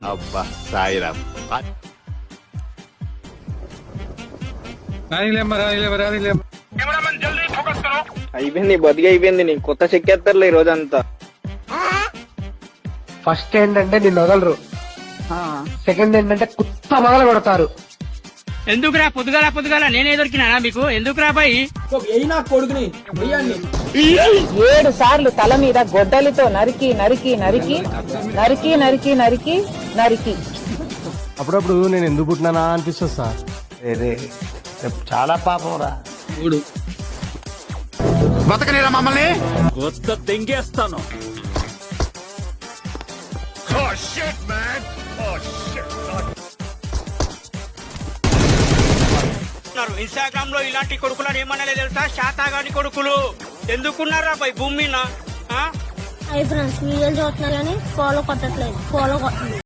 అబ్బా సాయిరామ్. అయిపోయింది బతికి అయిపోయింది. నీ కొత్త చెక్కేస్తారులే ఈ రోజంతా. ఫస్ట్ ఏంటంటే నిన్ను వదలరు, సెకండ్ ఏంటంటే కుత్త మొదలు కొడతారు. ఎందుకురా పొద్దుగాల నేనే దొరికినా మీకు? ఎందుకురా బాయ్? 7 సార్లు తల మీద గొడ్డలితో నరికి నరికి నరికి నరికి నరికి నరికి నరికి. అప్పుడప్పుడు నేను ఎందుకు పుట్టినానా అనిపిస్తుంది సార్. చాలా పాపం రా. బతకనేరా మమ్మల్ని? కొత్త తెంగేస్తాను. ఇన్స్టాగ్రామ్ లో ఇలాంటి కొడుకులను ఏమన్నా తెలుసా? శాతాగాని కొడుకులు ఎందుకున్నారా బాయ్ భూమి మీద? హై ఫ్రెండ్స్, వీడియోలు చూస్తున్నారు కానీ ఫాలో కొట్టట్లేదు. ఫాలో కొట్టండి.